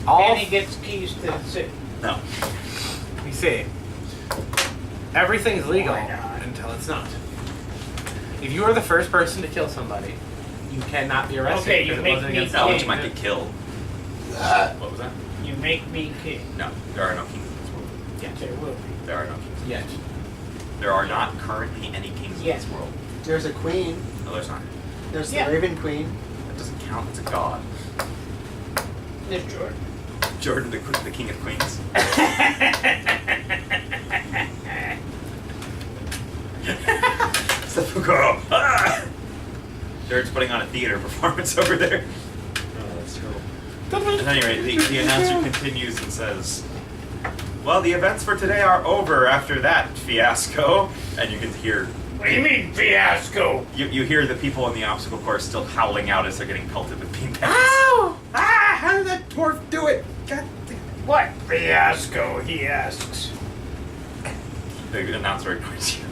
And he gets keys to the city. No. You see, everything's legal Why not? until it's not. If you are the first person to kill somebody, you cannot be arrested. Okay, you because it make wasn't me against No, the which king. law. might get killed. What was that? You make me king. No, there are no kings in this world. Yes. There will be. There are no kings. Yes. There are not currently any kings in this world. There's a queen. No, there's not. There's Yeah. the Raven Queen. That doesn't count. It's a god. There's Jordan. Jordan, the king of queens. Seppuku! Ah! Jared's putting on a theater performance over there. Oh, that's terrible. At any rate, the announcer continues and says, well, the events for today are over after that fiasco. And you can hear... What do you mean, fiasco? You hear the people in the obstacle course still howling out as they're getting pelted with beanbags. Ow! Ah! How did that dwarf do it? God damn it. What fiasco, he asks. The announcer ignores you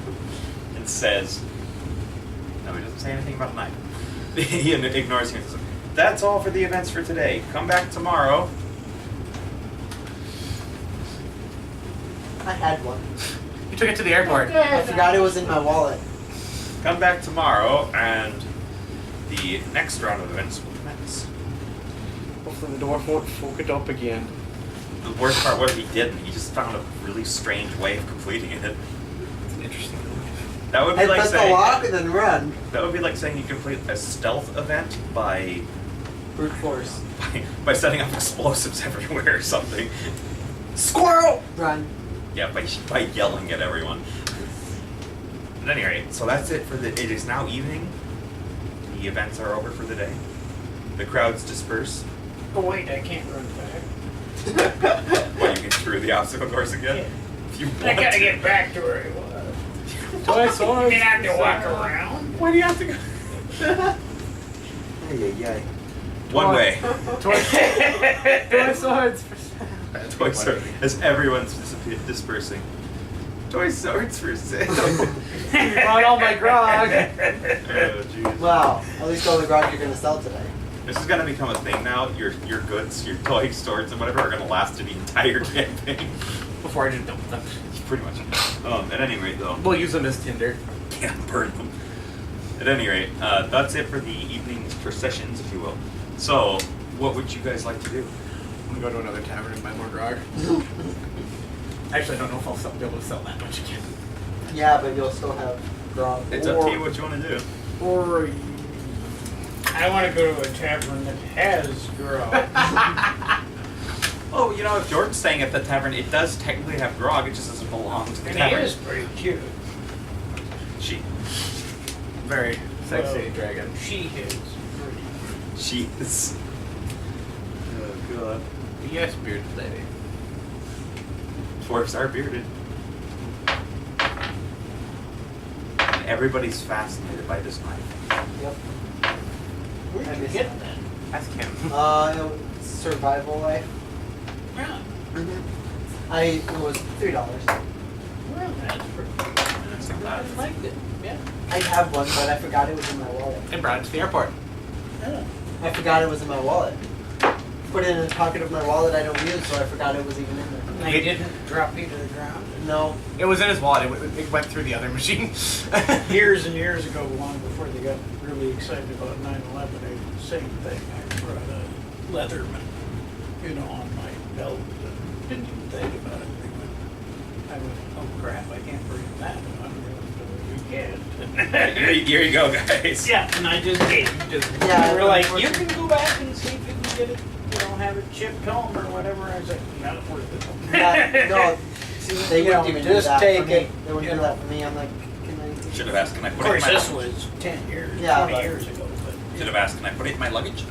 and says, no, he doesn't say anything about a knife. He ignores you and says, that's all for the events for today. Come back tomorrow. I had one. You took it to the airport. I forgot it was in my wallet. Come back tomorrow and the next round of events will commence. Hopefully the dwarf won't fuck it up again. The worst part was he didn't. He just found a really strange way of completing it. It's an interesting move. That would be I like press the saying lock and then run. that would be like saying you complete a stealth event by Brute force. by setting up explosives everywhere or something. Squirrel! Run. Yeah, by yelling at everyone. At any rate, so that's it for the. It is now evening. The events are over for the day. The crowds disperse. Oh wait, I can't run back. Well, you can through the obstacle course again. Yeah. If you I want gotta to. get back to where I was. Toy You swords. mean I have to walk around? Why do you have to go? Ay. One way. Toy swords. Toy sword. As everyone's dispersing. Toy swords for sale. You brought all my grog. Oh, jeez. Wow. At least all the grog you're gonna sell today. This is gonna become a thing now. Your goods, your toy swords and whatever are gonna last to the entire campaign. Before I just dump them. Pretty much. At any rate, though. We'll use them as tinder. Yeah, burn them. At any rate, that's it for the evening's processions, if you will. So, what would you guys like to do? I'm gonna go to another tavern and buy more grog. Actually, I don't know if I'll be able to sell that much again. Yeah, but you'll still have grog. It's up to you what you want to do. Or I want to go to a tavern that has grog. Oh, you know, if Jordan's staying at the tavern, it does technically have grog, it just doesn't belong to the And tavern. he is pretty cute. She. very sexy Well, dragon. She is pretty. She is. Oh, God. Yes, bearded lady. Dwarves are bearded. And everybody's fascinated by this knife. Yep. Where'd I you miss get that. that? Ask him. It was survival life. Really? It was $3. Well, that's pretty good. That's not I bad. liked it. Yeah. I have one, but I forgot it was in my wallet. And brought it to the airport. Yeah. I forgot it was in my wallet. Put it in the pocket of my wallet I don't use, so I forgot it was even in there. And they didn't drop you to the ground. No. It was in his wallet. It went through the other machine. Years and years ago, long before they got really excited about 9/11, I did the same thing. I brought a Leatherman, on my belt. And didn't even think about it. I went, oh crap, I can't bring that. You can't. Here you go, guys. Yeah, and I just gave it to them. Yeah, They were like, unfortunately- you can go back and see if you can get it, have it chipped home or whatever. I was like, not worth it. No, they You know, wouldn't even do just that take for me. it, They wouldn't you do know. that for me. I'm like, can I? Should have asked, can I Of put it in course, my this luggage? was 10 years, Yeah, 20 but- years ago. Should have asked, can I put it in my luggage?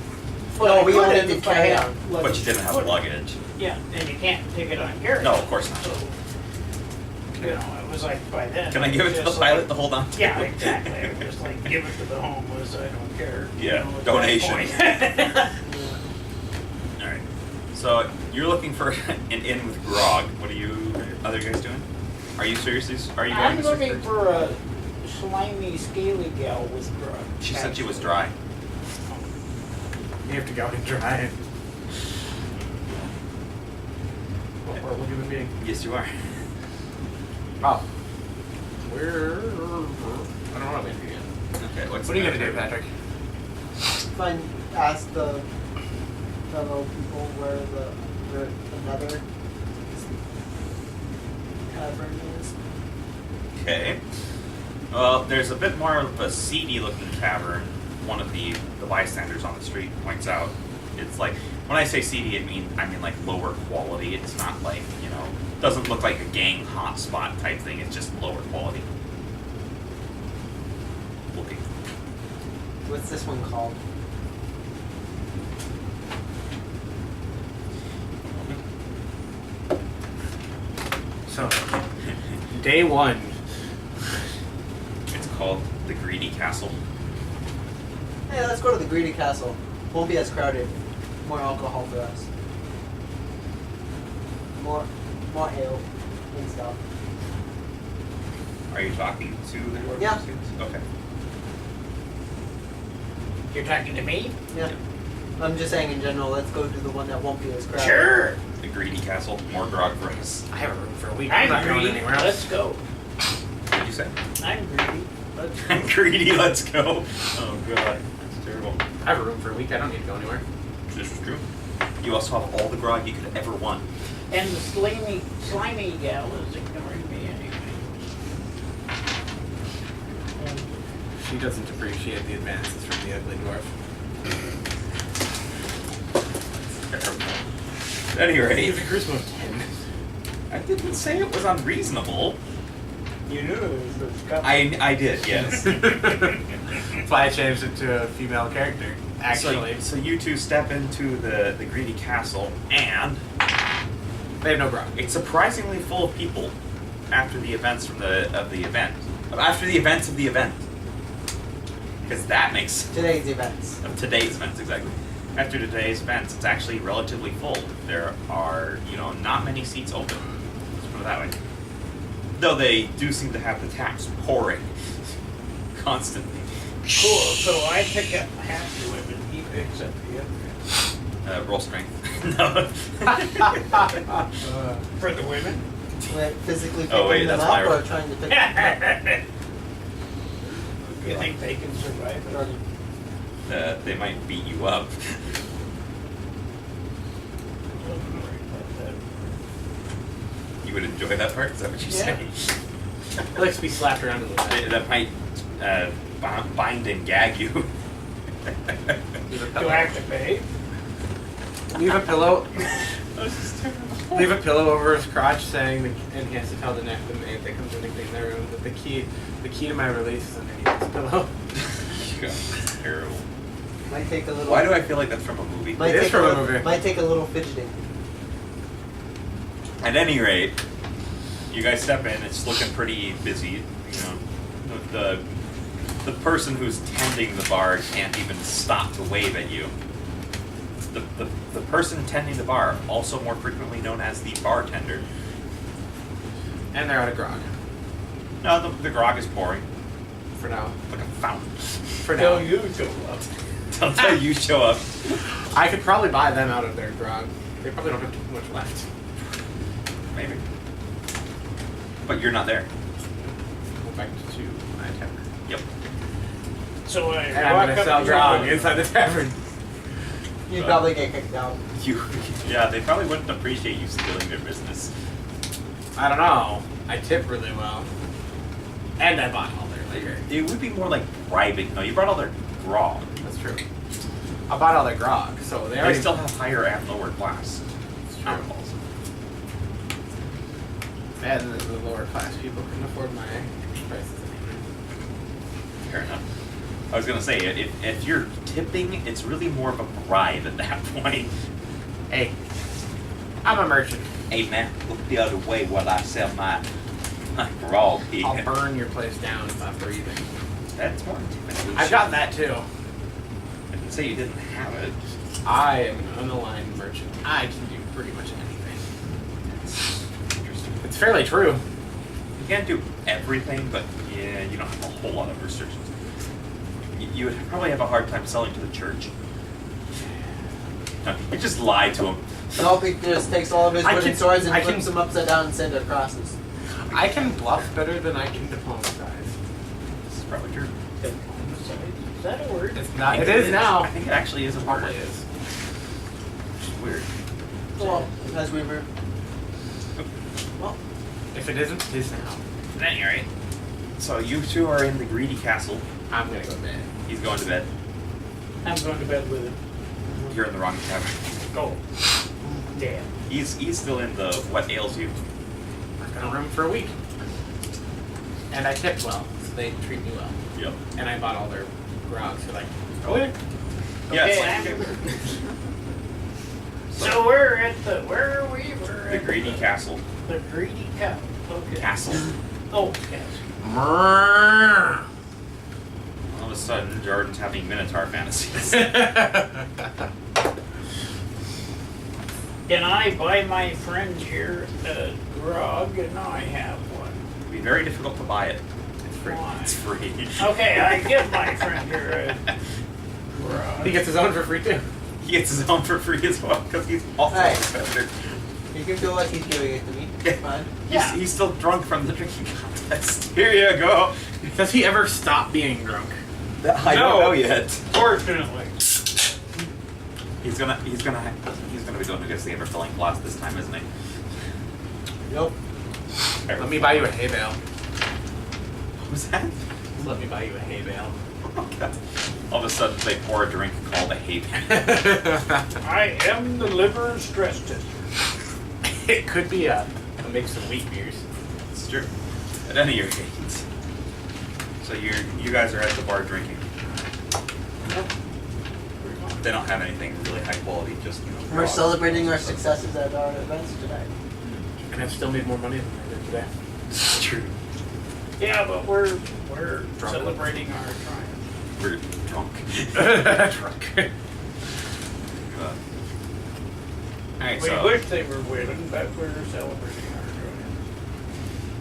No, we I only could did if I carry had on. But luggage you didn't have to put it. luggage. Yeah, and you can't take it on carry. No, of course not. So, it was like by then. Can I give it to the just pilot like- to hold on to? Yeah, exactly. I was just like, give it to the homeless. I don't care. Yeah, at that donation. point. Alright. So, you're looking for an inn with grog. What are you other guys doing? Are you seriously, are you going I'm to looking search for a slimy, scaly gal with grog. She said she was dry. You have to go and dry it. horrible human being. Yes, you are. Oh. Where? I don't know what I'm going to do yet. Okay, What are you going to do, Patrick? Ask the fellow people where another tavern is. Okay. Well, there's a bit more of a seedy-looking tavern. One of the bystanders on the street points out. It's like, when I say seedy, I mean like lower quality. It's not like, doesn't look like a gang hotspot type thing. It's just lower quality. Looking. What's this one called? So, day one. It's called the Greedy Castle. Hey, let's go to the Greedy Castle. Won't be as crowded. More alcohol for us. More ale and stuff. Are you talking to the dwarves? Yeah. Okay. You're talking to me? Yeah. I'm just saying in general, let's go to the one that won't be as crowded. Sure. The Greedy Castle. More grog for us. I have a room for a week. I'm I'm not going greedy. anywhere else. Let's go. What did you say? I'm greedy. Let's go. I'm greedy. Let's go. Oh god, that's terrible. I have a room for a week. I don't need to go anywhere. This is true. You also have all the grog you could ever want. And the slimy gal is ignoring me anyway. She doesn't appreciate the advances from the ugly dwarf. Terrible. At any rate, a charisma of 10. I didn't say it was unreasonable. You knew it was coming. I did, yes. That's why I changed it to a female character. Actually, So you two step into the Greedy Castle, and they have no grog. it's surprisingly full of people after the events of the event. After the events of the event. Because that makes Today's events. of today's events, exactly. After today's events, it's actually relatively full. There are, not many seats open. Let's put it that way. Though they do seem to have the taps pouring constantly. Cool. So I pick up half the women. He picks up the other. Roll strength. No. For the women? Like physically picking Oh, wait, them that's up my or roll. trying to pick them You think they can survive it? up? They might beat you up. You would enjoy that part? Is that what you're Yeah. saying? It likes to be slapped around a little bit. That might bind and gag you. Leave a Do pillow. I have to pay? Leave a pillow. This is terrible. Leave a pillow over his crotch, saying, and he has to tell the maid that comes in to clean their room that the key to my release is underneath this pillow. God, it's terrible. Might take a little. Why do I feel like that's from a movie? Might It is take from a little, movie. Might take a little fidgeting. At any rate, you guys step in. It's looking pretty busy. The person who's tending the bar can't even stop to wave at you. The person tending the bar, also more frequently known as the bartender. And they're out of grog. No, the grog is pouring For now. like a fountain. For Till now. you show up. Until you show up. I could probably buy them out of their grog. They probably don't have too much left. Maybe. But you're not there. Go back to my tavern. Yep. So I And I'm walk gonna up sell to grog the- inside the tavern. You'd probably get kicked out. Yeah, they probably wouldn't appreciate you stealing their business. I don't know. I tip really well. And I bought all their liquor. It would be more like bribing. No, you brought all their grog. That's true. I bought all their grog, so they They already still have higher and lower class It's true. alcohols. And the lower class people can afford my prices anyway. Fair enough. I was gonna say, if you're tipping, it's really more of a bribe at that point. Hey, I'm a merchant. Hey man, look the other way while I sell my grog here. I'll burn your place down if I'm breathing. That's more intimidation. I've got that too. I didn't say you didn't have it. I am an unaligned merchant. I can do pretty much anything. It's interesting. It's fairly true. You can't do everything, but yeah, you don't have a whole lot of restrictions. You would probably have a hard time selling to the church. No, you just lie to them. Nope, he just takes all of his I wooden can- swords and I flips can- them upside down and send it crosses. I can bluff better than I can diplomatize. This is probably true. Is that a word? It's I not. think It is now. I think it actually is a word. Probably is. Which is weird. Well, as we were. Well, If it isn't, it is now. At any rate, so you two are in the greedy castle. I'm gonna go to bed. He's going to bed. I'm going to bed with it. You're in the wrong tavern. Go. Damn. He's still in the what ails you. I've got a room for a week. And I tipped well, so they treat me well. Yep. And I bought all their grog, so like, okay. Yes. So we're at the, where are we? We're The at greedy castle. The greedy cow. Okay. Castle. Oh, castle. All of a sudden, Jordan's having Minotaur fantasies. Can I buy my friend here a grog and I have one? It'd be very difficult to buy it. It's free. Why? It's free. Okay, I give my friend here a grog. He gets his own for free too. He gets his own for free as well because he's also Hey. a spender. you can feel like he's giving it to me. It's fine. Yeah. He's still drunk from the drinking contest. Here you go. Does he ever stop being drunk? I No. don't know yet. Fortunately. He's gonna be doing against the ever-filling glass this time, isn't he? Nope. Let me buy you a hay bale. What was that? Let me buy you a hay bale. Oh, God. All of a sudden, they pour a drink called a hay bale. I am the liver stress tester. It could be a mix of wheat beers. It's true. At any rate, so you guys are at the bar drinking. They don't have anything really high quality, just We're celebrating our successes at our events today. And I've still made more money than I did today. It's true. Yeah, but we're Drunk. celebrating our triumph. We're drunk. Drunk. Alright, We so. wish they were winning, but we're celebrating our triumph.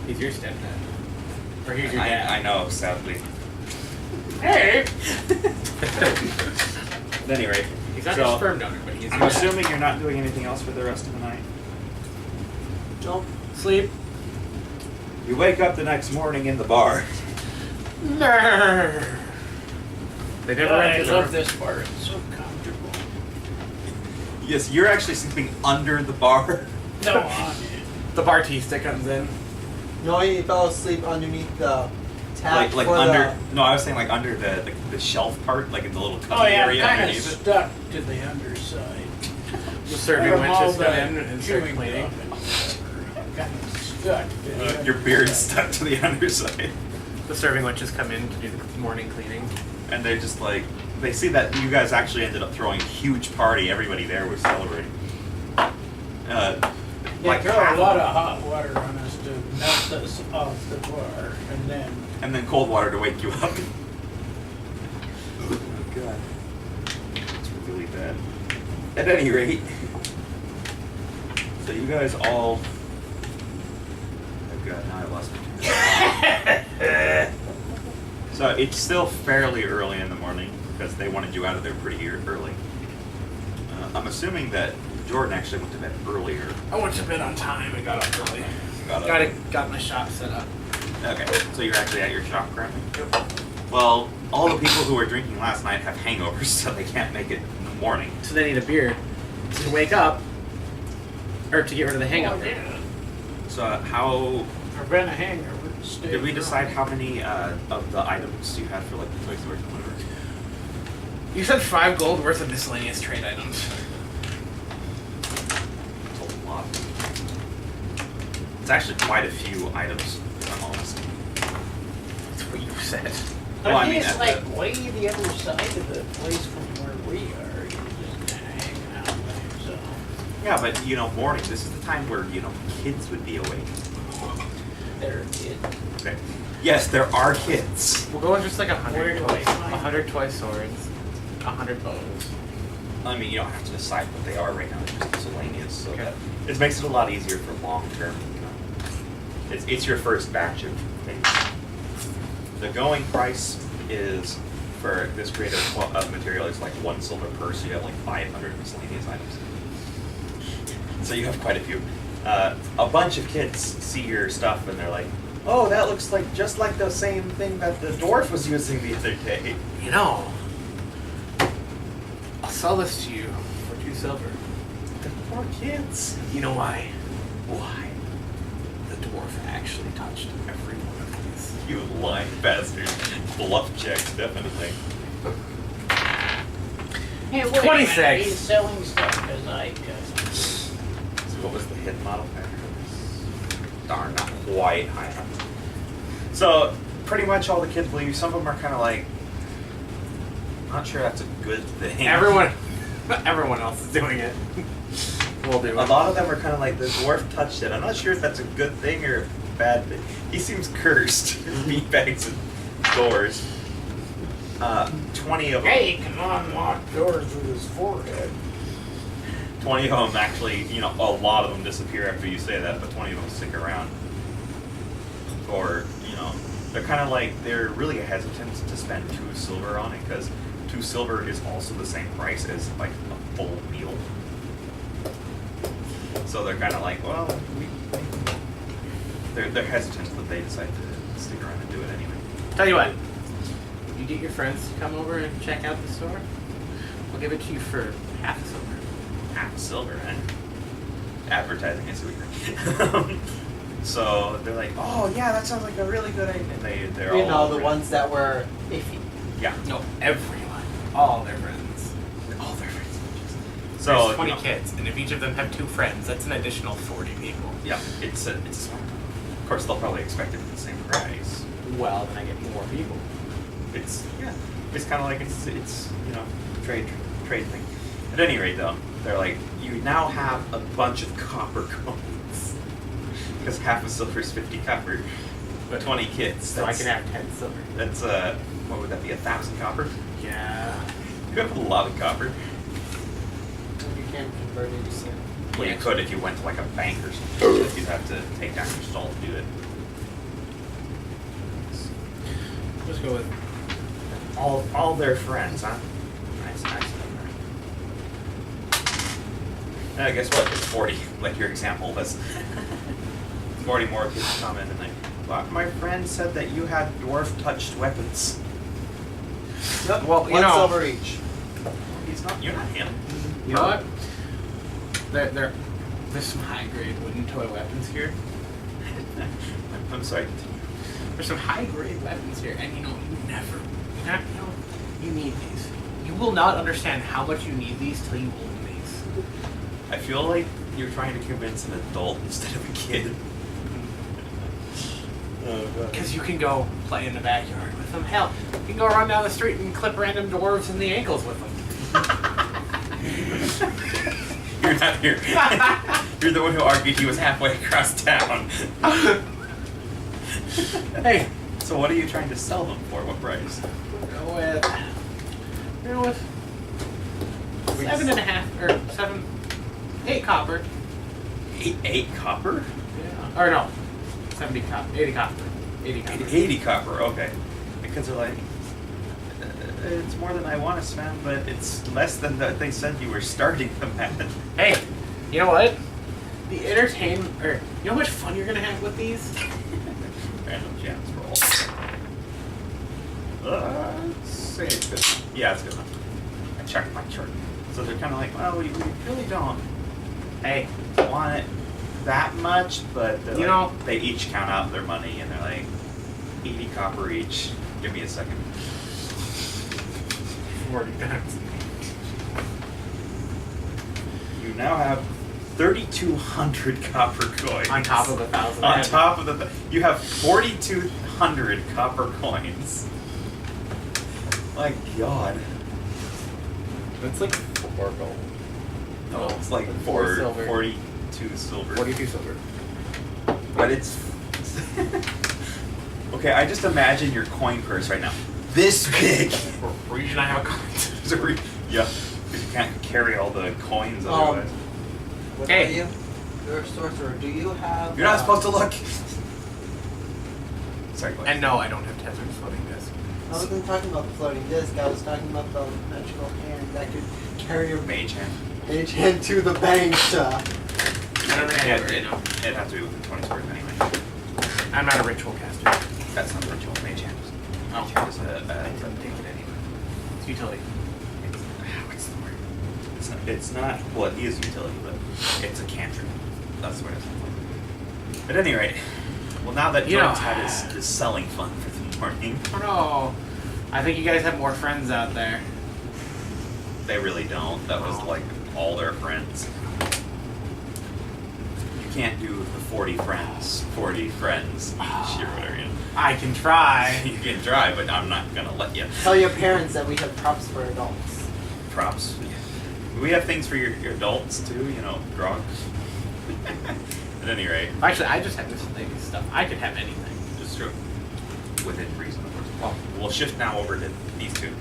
He's your stepdad. Or he's your dad. I know, sadly. Hey! At any rate, He's not so, your sperm donor, but he's I'm your assuming you're not doing anything else for the rest of the night. Nope. Sleep. You wake up the next morning in the bar. Nerd. They never I rented the love room. this bar, it's so comfortable. Yes, you're actually sleeping under the bar. No, on it. The Bartista comes in. No, he fell asleep underneath the tap Like for under. No, I was saying like under the shelf part, like in the little cubby Oh yeah, I'm area kind of underneath it. stuck to the underside. The serving From all wenches come the in and start chewing cleaning. gum and whatever. I'm kind of stuck to the Your beard's stuck to the underside. The serving wenches come in to do the morning cleaning. And they just like they see that you guys actually ended up throwing a huge party. Everybody there was celebrating. They Like throw half a lot of of hot water on us to melt us off the bar, and then cold water to wake you up. Oh god, it's really bad. At any rate, so you guys all. Oh god, now I lost my. So it's still fairly early in the morning because they wanted you out of there pretty early. I'm assuming that Jordan actually went to bed earlier. I went to bed on time and got up early. Got up. Got my shop set up. Okay, so you're actually at your shop currently? Well, all the people who were drinking last night have hangovers, so they can't make it in the morning. So they need a beer to wake up, or to get rid of the hangover. Oh, yeah. So how Prevent a hangover. Stay did we drunk. decide how many of the items you had for like the toy store or whatever? You said 5 gold worth of miscellaneous trade items. It's a lot. It's actually quite a few items, if I'm honest. That's what you said. I Well, I think mean, it's at like the- way the other side of the place from where we are. You're just kind of hanging out by yourself. Yeah, but morning, this is the time where, kids would be awake. They're a kid. Okay. Yes, there are kids. We'll go with just like Where 100 do toy, I find 100 toy swords, 100 bows. I mean, you don't have to decide what they are right now. They're just miscellaneous, so Okay. that it makes it a lot easier for long term. It's your first batch of things. The going price is for this grade of material, it's like 1 silver per, so you have like 500 miscellaneous items. So you have quite a few. A bunch of kids see your stuff and they're like, oh, that looks like just like the same thing that the dwarf was using the other day. You know, I'll sell this to you for 2 silver. The poor kids. You know why? Why? The dwarf actually touched every one of these. You lying bastard. Bluff checks, definitely. Hey, wait a 26. minute, he's selling stuff because So what was the hit model factor? Darn, not quite high enough. So pretty much all the kids believe. Some of them are kind of like, not sure that's a good thing. Everyone else is doing it. We'll do it. A lot of them are kind of like, the dwarf touched it. I'm not sure if that's a good thing or a bad thing. He seems cursed. Meatbags and doors. 20 of them. Hey, can unlock doors with his forehead. 20 of them actually, you know, a lot of them disappear after you say that, but 20 of them stick around. Or, you know, they're kind of like, they're really hesitant to spend 2 silver on it, because 2 silver is also the same price as, like, a full meal. So they're kind of like, well, they're hesitant, but they decide to stick around and do it anyway. Tell you what, you get your friends to come over and check out the store. I'll give it to you for half a silver. Half a silver, and advertising, I see what you mean. So they're like, oh yeah, that sounds like a really good idea. And they're You all know, the over it. ones that were iffy. Yeah. No, everyone. All their friends. All their friends. There's So 20 you know, kids, and if each of them have 2 friends, that's an additional 40 people. Yeah, it's a smart. Of course, they'll probably expect it at the same price. Well, then I get more people. It's kind of like it's you know, trade thing. At any rate, though, they're like, you now have a bunch of copper coins because half a silver is 50 copper. But 20 kids. So I can have 10 silver. That's what would that be? 1,000 copper? Yeah. You have a lot of copper. You can't convert it to silver. Well, you could if you went to like a bank or something. You'd have to take down your stall to do it. Let's go with All their friends, huh? Nice. Guess what? It's 40, like your example was. 40 more kids come in and like, well, my friend said that you had dwarf-touched weapons. Yep. Well, you 1 know- silver each. You're not him. You know what? There's some high-grade wooden toy weapons here. I'm sorry. There's some high-grade weapons here, and you need these. You will not understand how much you need these till you own these. I feel like you're trying to convince an adult instead of a kid. Oh, God. Because you can go play in the backyard with them. Hell, you can go run down the street and clip random dwarves in the ankles with them. You're not here. You're the one who argued he was halfway across town. Hey, So what are you trying to sell them for? What price? go with 8 copper. 8 copper? Yeah. Or no, 70 copper, 80 copper. 80 copper. 80 copper, okay. Because they're like, it's more than I want to spend, but it's less than they said you were starting them at. Hey, you know what? You know how much fun you're gonna have with these? Random gems roll. Say it's good. Yeah, it's good enough. I checked my chart. So they're kind of like, well, we really don't want it that much, but they're You like, know- they each count out their money and they're like, 80 copper each. Give me a second. 40 times. You now have 3,200 copper coins. On top of 1,000. On top of you have 4,200 copper coins. My God. It's like 4 gold. No, it's like 4 silver. 42 silver. 42 silver. But it's okay. I just imagine your coin purse right now, this big. Reason I have coins. Yeah, because you can't carry all the coins Um, otherwise. What Hey. about you? You're a sorcerer. Do you have... You're not supposed to look. Sorry, go ahead. And no, I don't have Tezer's floating disc. I wasn't talking about the floating disc. I was talking about the magical hand that could carry your Mage hand. mage hand to the bank. I don't think I have It'd it. have to be within 20 squares anyway. I'm not a ritual caster. That's not ritual. Mage hand. Oh. Mage hand is I couldn't take it anyway. It's utility. What's the word? It's not, well, it is utility, but it's a cantrip. That's what it is. At any rate, well, now that You know- Jordan's had his selling fun for the morning, Oh no. I think you guys have more friends out there. they really don't. That was like all their friends. You can't do the 40 friends each year, whatever, you know. I can try. You can try, but I'm not gonna let you. Tell your parents that we have props for adults. Props. We have things for your adults too, you know, drugs. At any rate, Actually, I just have miscellaneous stuff. I could have anything. it's true. Within reason, of course. Well, we'll shift now over to these two.